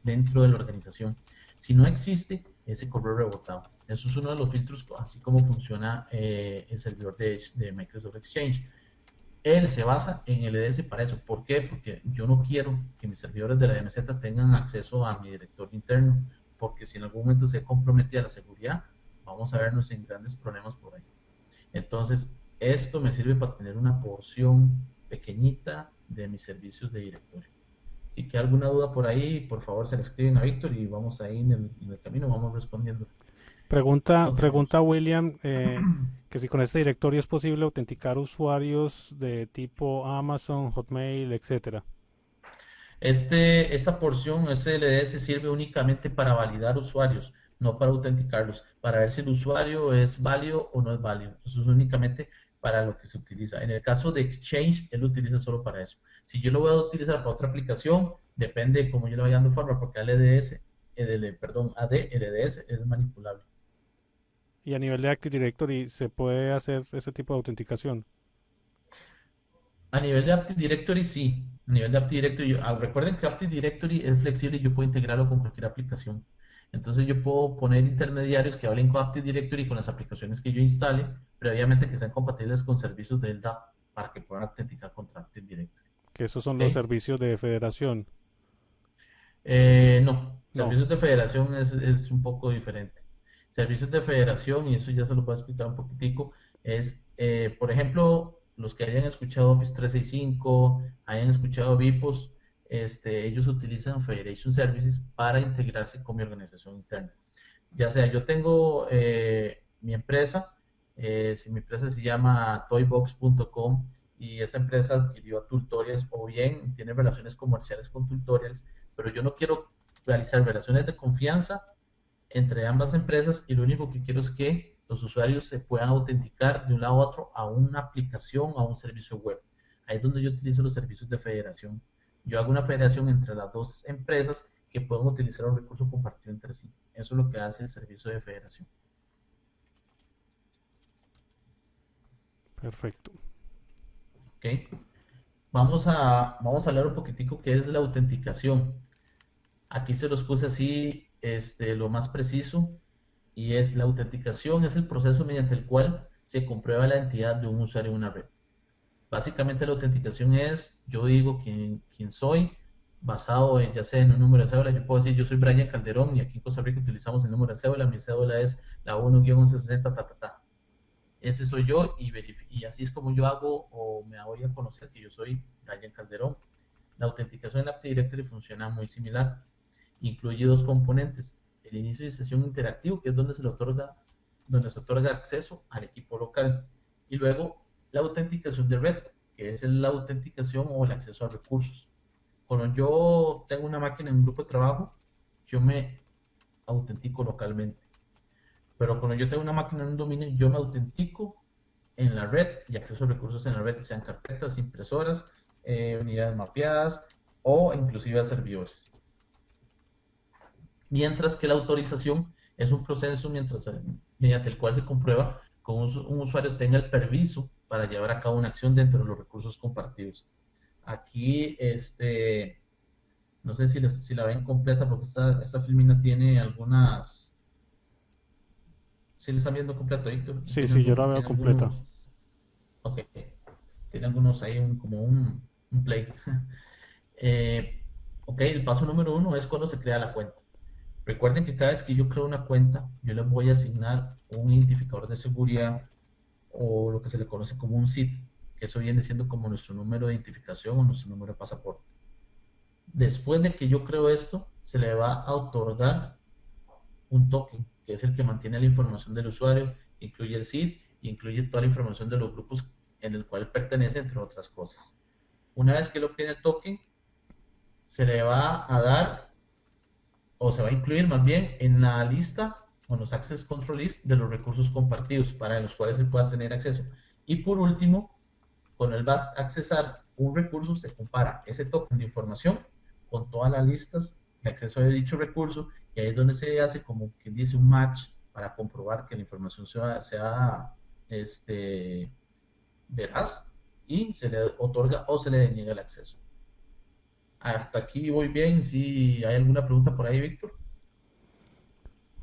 dentro de la organización. Si no existe, ese correo rebotado. Eso es uno de los filtros, así como funciona el servidor de Microsoft Exchange. Él se basa en el EDS para eso. ¿Por qué? Porque yo no quiero que mis servidores de la DMZ tengan acceso a mi directorio interno, porque si en algún momento se comprometía la seguridad, vamos a vernos en grandes problemas por ahí. Entonces, esto me sirve para tener una porción pequeñita de mis servicios de directorio. Si queda alguna duda por ahí, por favor se la escriben a Víctor y vamos ahí en el camino, vamos respondiendo. Pregunta Continuamos. William que si con este directorio es posible autenticar usuarios de tipo Amazon, Hotmail, etcétera. Esa porción SLS sirve únicamente para validar usuarios, no para autenticarlos, para ver si el usuario es válido o no es válido. Eso es únicamente para lo que se utiliza. En el caso de Exchange, él lo utiliza solo para eso. Si yo lo voy a utilizar para otra aplicación, depende de cómo yo le vaya dando forma, porque LDS, perdón, AD, LDS es manipulable. Y a nivel de Active Directory se puede hacer ese tipo de autenticación. A nivel de Active Directory, sí. A nivel de Active Directory, recuerden que Active Directory es flexible y yo puedo integrarlo con cualquier aplicación. Entonces yo puedo poner intermediarios que hablen con Active Directory con las aplicaciones que yo instale, previamente que sean compatibles con servicios de LDAP para que puedan autenticar contra Active Directory. Que esos son ¿Ok? los servicios de federación. No, No. servicios de federación es un poco diferente. Servicios de federación, y eso ya se lo puedo explicar un poquitico, es, por ejemplo, los que hayan escuchado Office 365, hayan escuchado VIPOS, ellos utilizan Federation Services para integrarse con mi organización interna. Ya sea, yo tengo mi empresa, si mi empresa se llama toybox.com y esa empresa adquirió a Tutorials o bien tiene relaciones comerciales con Tutorials, pero yo no quiero realizar relaciones de confianza entre ambas empresas y lo único que quiero es que los usuarios se puedan autenticar de un lado a otro a una aplicación, a un servicio web. Ahí es donde yo utilizo los servicios de federación. Yo hago una federación entre las dos empresas que pueden utilizar un recurso compartido entre sí. Eso es lo que hace el servicio de federación. Perfecto. ¿Okay? Vamos a hablar un poquitico qué es la autenticación. Aquí se los puse así, lo más preciso, y es la autenticación, es el proceso mediante el cual se comprueba la identidad de un usuario en una red. Básicamente la autenticación es, yo digo quién soy, basado en, ya sea en un número de cédula, yo puedo decir yo soy Brian Calderón y aquí en Costa Rica utilizamos el número de cédula, mi cédula es la 1-1160, ta, ta, ta. Ese soy yo y así es como yo hago o me voy a conocer que yo soy Brian Calderón. La autenticación en Active Directory funciona muy similar. Incluye dos componentes. El inicio de sesión interactivo, que es donde se otorga acceso al equipo local. Y luego la autenticación de red, que es la autenticación o el acceso a recursos. Cuando yo tengo una máquina en un grupo de trabajo, yo me autentico localmente. Pero cuando yo tengo una máquina en un dominio, yo me autentico en la red y acceso a recursos en la red, sean carpetas, impresoras, unidades mapeadas o inclusive a servidores. Mientras que la autorización es un proceso mediante el cual se comprueba que un usuario tenga el permiso para llevar a cabo una acción dentro de los recursos compartidos. Aquí, no sé si la ven completa porque esta filmina tiene algunas. Si la están viendo completa, Víctor, Sí, sí, yo la veo tiene completa. algunos. Ok, tiene algunos ahí como un play. Eh, ok, el paso número uno es cuando se crea la cuenta. Recuerden que cada vez que yo creo una cuenta, yo le voy a asignar un identificador de seguridad o lo que se le conoce como un SID, que eso viene siendo como nuestro número de identificación o nuestro número de pasaporte. Después de que yo creo esto, se le va a otorgar un token, que es el que mantiene la información del usuario, incluye el SID, incluye toda la información de los grupos en el cual pertenece, entre otras cosas. Una vez que él obtiene el token, se le va a dar o se va a incluir más bien en la lista o en los Access Control List de los recursos compartidos para los cuales él pueda tener acceso. Y por último, cuando él va a accesar un recurso, se compara ese token de información con todas las listas de acceso a dicho recurso y ahí es donde se hace como quien dice un match para comprobar que la información sea veraz y se le otorga o se le deniega el acceso. Hasta aquí voy bien. Si hay alguna pregunta por ahí, Víctor.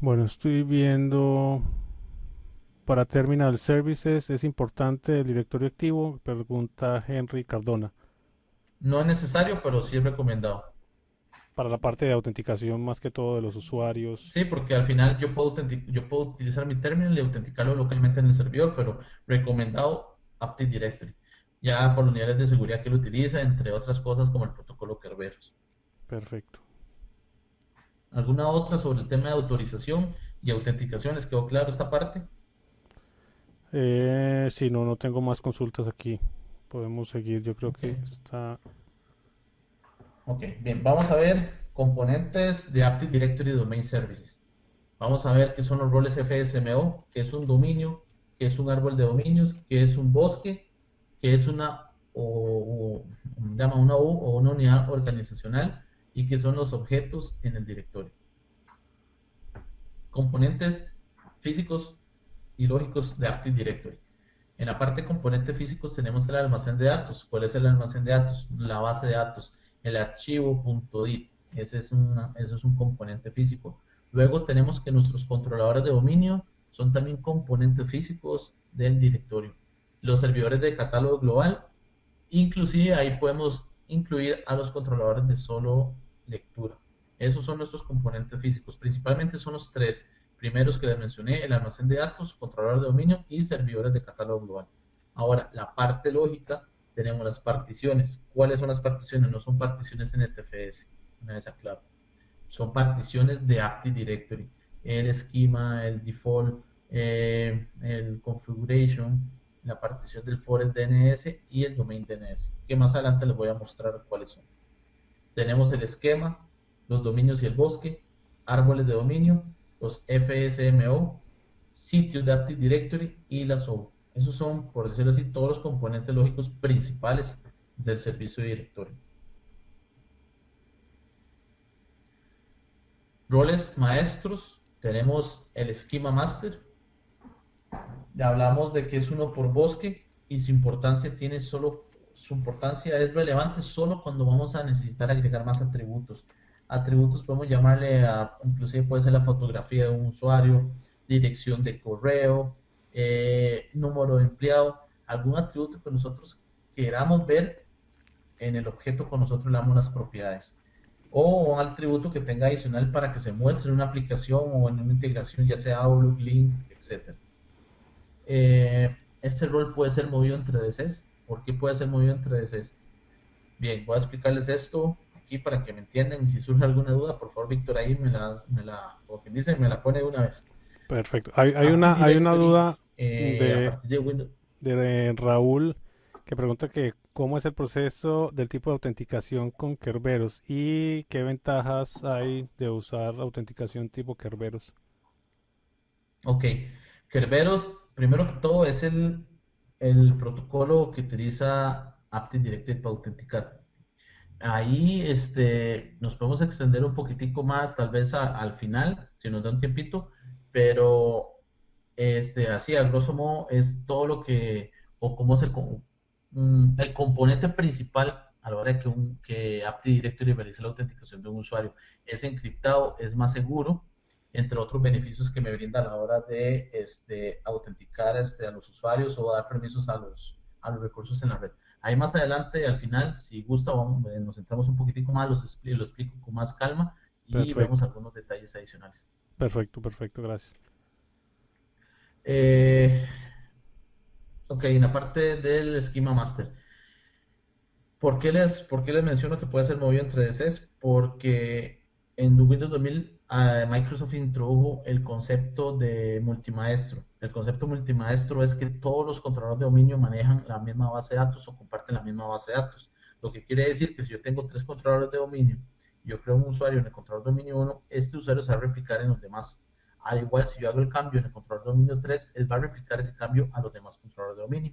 Bueno, estoy viendo para Terminal Services, ¿es importante el directorio activo? Pregunta Henry Cardona. No es necesario, pero sí es recomendado. Para la parte de autenticación más que todo de los usuarios. Sí, porque al final yo puedo utilizar mi terminal y autenticarlo localmente en el servidor, pero recomendado Active Directory. Ya por los niveles de seguridad que lo utiliza, entre otras cosas como el protocolo Kerberos. Perfecto. ¿Alguna otra sobre el tema de autorización y autenticación? ¿Les quedó claro esta parte? Si no, no tengo más consultas aquí. Podemos seguir, yo creo Ok. que está... Ok, bien, vamos a ver componentes de Active Directory Domain Services. Vamos a ver qué son los roles FSMO, qué es un dominio, qué es un árbol de dominios, qué es un bosque, qué es llama una U o una unidad organizacional y qué son los objetos en el directorio. Componentes físicos y lógicos de Active Directory. En la parte de componentes físicos tenemos el almacén de datos. ¿Cuál es el almacén de datos? La base de datos, el archivo .dit. Ese es un componente físico. Luego tenemos que nuestros controladores de dominio son también componentes físicos del directorio. Los servidores de catálogo global, inclusive ahí podemos incluir a los controladores de solo lectura. Esos son nuestros componentes físicos. Principalmente son los tres primeros que les mencioné: el almacén de datos, controlador de dominio y servidores de catálogo global. Ahora, la parte lógica, tenemos las particiones. ¿Cuáles son las particiones? No son particiones NTFS, una vez aclaro. Son particiones de Active Directory. El esquema, el default, el configuration, la partición del forest DNS y el domain DNS, que más adelante les voy a mostrar cuáles son. Tenemos el esquema, los dominios y el bosque, árboles de dominio, los FSMO, sitios de Active Directory y las OU. Esos son, por decirlo así, todos los componentes lógicos principales del servicio de directorio. Roles maestros, tenemos el esquema master. Ya hablamos de que es uno por bosque y su importancia es relevante solo cuando vamos a necesitar agregar más atributos. Atributos podemos llamarle inclusive puede ser la fotografía de un usuario, dirección de correo, número de empleado, algún atributo que nosotros queramos ver en el objeto con nosotros le damos las propiedades. O un atributo que tenga adicional para que se muestre en una aplicación o en una integración, ya sea Outlook, Link, etc. Este rol puede ser movido entre DCs. ¿Por qué puede ser movido entre DCs? Bien, voy a explicarles esto aquí para que me entiendan. Y si surge alguna duda, por favor, Víctor, ahí como quien dice, me la pone de una vez. Perfecto. Hay Active hay una Directory, duda a de, partir de Windows. de Raúl que pregunta que cómo es el proceso del tipo de autenticación con Kerberos y qué ventajas hay de usar autenticación tipo Kerberos. Ok, Kerberos, primero que todo, es el protocolo que utiliza Active Directory para autenticar. Ahí nos podemos extender un poquitico más, tal vez al final, si nos da un tiempito, pero así, a grosso modo, es todo lo que, o cómo es el componente principal a la hora de que Active Directory realice la autenticación de un usuario. Es encriptado, es más seguro, entre otros beneficios que me brinda a la hora de autenticar a los usuarios o dar permisos a los recursos en la red. Ahí más adelante, al final, si gusta, nos centramos un poquitico más, lo explico con más calma y vemos Perfecto, algunos detalles adicionales. perfecto, perfecto, gracias. Eh, ok, en la parte del esquema master. ¿Por qué les menciono que puede ser movido entre DCs? Porque en Windows 2000 Microsoft introdujo el concepto de multimaestro. El concepto multimaestro es que todos los controladores de dominio manejan la misma base de datos o comparten la misma base de datos. Lo que quiere decir que si yo tengo tres controladores de dominio, yo creo un usuario en el controlador de dominio 1, este usuario se va a replicar en los demás. Al igual, si yo hago el cambio en el controlador de dominio 3, él va a replicar ese cambio a los demás controladores de dominio.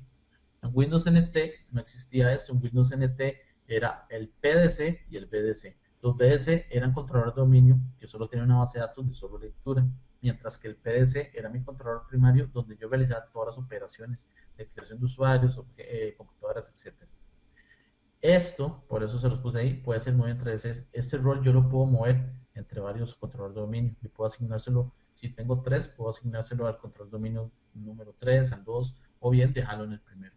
En Windows NT no existía esto. En Windows NT era el PDC y el BDC. Los BDC eran controladores de dominio que solo tenían una base de datos de solo lectura, mientras que el PDC era mi controlador primario donde yo realizaba todas las operaciones de creación de usuarios, computadoras, etc. Esto, por eso se los puse ahí, puede ser movido entre DCs. Este rol yo lo puedo mover entre varios controladores de dominio. Yo puedo asignárselo, si tengo tres, puedo asignárselo al control de dominio número 3, al 2, o bien dejarlo en el primero.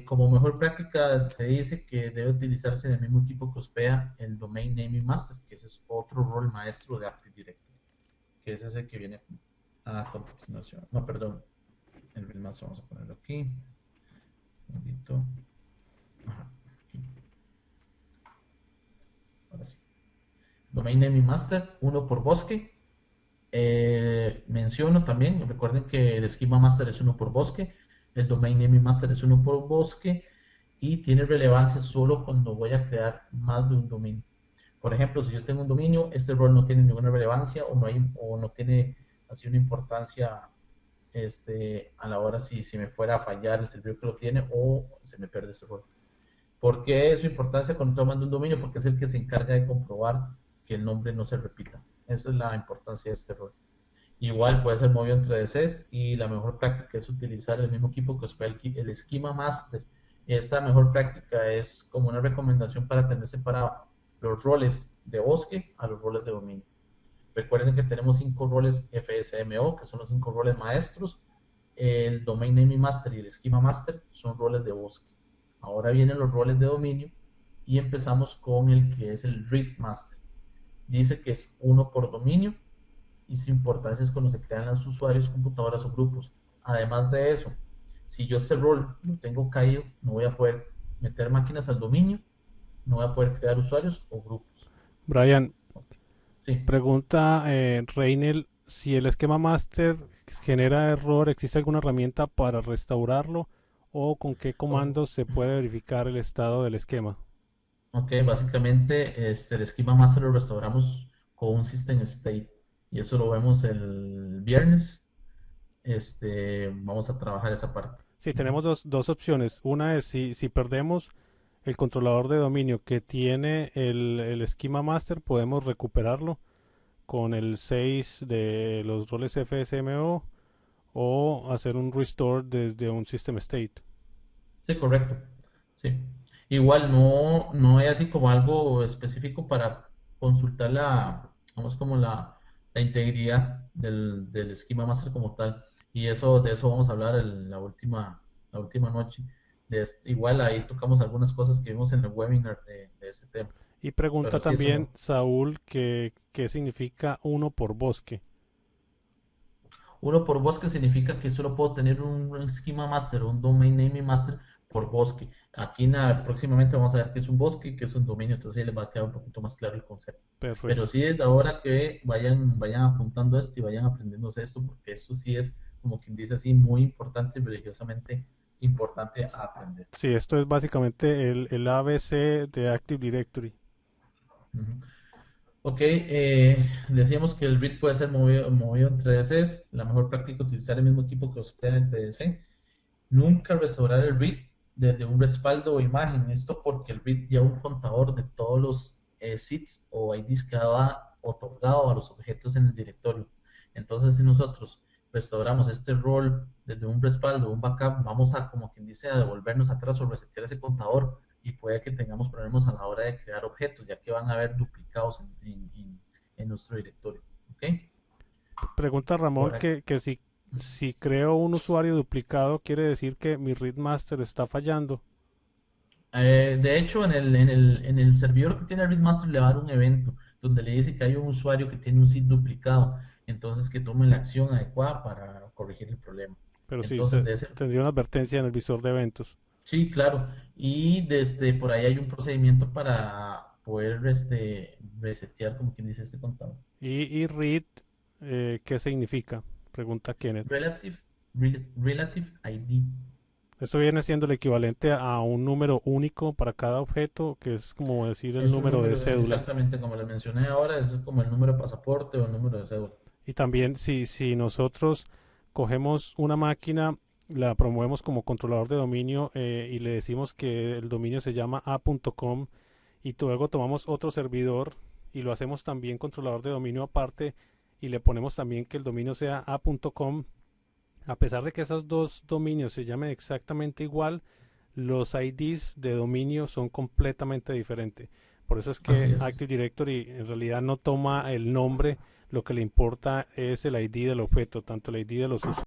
Como mejor práctica se dice que debe utilizarse en el mismo equipo que hospeda el Domain Naming Master, que ese es otro rol maestro de Active Directory, que ese es el que viene a continuación. No, perdón, el Build Master vamos a ponerlo aquí. Un momentito. Ajá, aquí. Ahora sí. Domain Naming Master, uno por bosque. Menciono también, recuerden que el Schema Master es uno por bosque, el Domain Naming Master es uno por bosque y tiene relevancia solo cuando voy a crear más de un dominio. Por ejemplo, si yo tengo un dominio, este rol no tiene ninguna relevancia o no tiene así una importancia a la hora si me fuera a fallar el servidor que lo tiene o se me pierde ese rol. ¿Por qué es su importancia cuando estoy tomando un dominio? Porque es el que se encarga de comprobar que el nombre no se repita. Esa es la importancia de este rol. Igual puede ser movido entre DCs y la mejor práctica es utilizar el mismo equipo que hospeda el Schema Master. Esta mejor práctica es como una recomendación para tener separado los roles de bosque a los roles de dominio. Recuerden que tenemos 5 roles FSMO, que son los 5 roles maestros. El Domain Naming Master y el Schema Master son roles de bosque. Ahora vienen los roles de dominio y empezamos con el que es el Read Master. Dice que es uno por dominio y su importancia es cuando se crean los usuarios, computadoras o grupos. Además de eso, si yo este rol lo tengo caído, no voy a poder meter máquinas al dominio, no voy a poder crear usuarios o grupos. Brian, Sí. pregunta Reinel, si el esquema master genera error, ¿existe alguna herramienta para restaurarlo o con qué comandos se puede verificar el estado del esquema? Ok, básicamente el esquema master lo restauramos con un system state y eso lo vemos el viernes. Vamos a trabajar esa parte. Sí, Ujú. tenemos dos opciones. Una es si perdemos el controlador de dominio que tiene el esquema master, podemos recuperarlo con el 6 de los roles FSMO o hacer un restore desde un system state. Sí, correcto. Sí. Igual no hay así como algo específico para consultar vamos como la integridad del esquema master como tal. Y de eso vamos a hablar la última noche. Igual ahí tocamos algunas cosas que vimos en el webinar de este tema. Y pregunta Pero sí, eso también no. Saúl que qué significa uno por bosque. Uno por bosque significa que solo puedo tener un esquema master, un domain naming master por bosque. Aquí próximamente vamos a ver qué es un bosque y qué es un dominio, entonces ahí les va a quedar un poquito más claro el concepto. Pero Perfecto. sí desde ahora que vayan apuntando esto y vayan aprendiéndose esto, porque esto sí es, como quien dice así, muy importante y religiosamente importante a aprender. Sí, esto es básicamente el ABC de Active Directory. Ujú. Ok, decíamos que el read puede ser movido entre DCs. La mejor práctica es utilizar el mismo equipo que hospeda el PDC. Nunca restaurar el read desde un respaldo o imagen. Esto porque el read lleva un contador de todos los seeds o IDs que ha otorgado a los objetos en el directorio. Entonces, si nosotros restauramos este rol desde un respaldo o un backup, vamos a, como quien dice, a devolvernos atrás o resetear ese contador y puede que tengamos problemas a la hora de crear objetos, ya que van a haber duplicados en nuestro directorio. ¿Ok? Pregunta Ramón Por aquí. que si creo un usuario duplicado quiere decir que mi readmaster está fallando. De hecho, en el servidor que tiene Readmaster le va a dar un evento donde le dice que hay un usuario que tiene un seed duplicado, entonces que tome la acción adecuada para corregir el problema. Pero sí, Entonces, de ese, tendría una advertencia en el visor de eventos. sí, claro. Y desde por ahí hay un procedimiento para poder resetear, como quien dice, este contador. Y read, ¿qué significa? Pregunta Kenneth. Relative, Relative ID. Esto viene siendo el equivalente a un número único para cada objeto, que es como decir el Es un número de número, cédula. exactamente como les mencioné ahora, es como el número de pasaporte o el número de cédula. Y también si nosotros cogemos una máquina, la promovemos como controlador de dominio y le decimos que el dominio se llama a.com y luego tomamos otro servidor y lo hacemos también controlador de dominio aparte y le ponemos también que el dominio sea a.com, a pesar de que esos dos dominios se llamen exactamente igual, los IDs de dominio son completamente diferentes. Por eso es Así que es. Active Directory en realidad no toma el nombre, lo que le importa es el ID del objeto, tanto el ID de los usuarios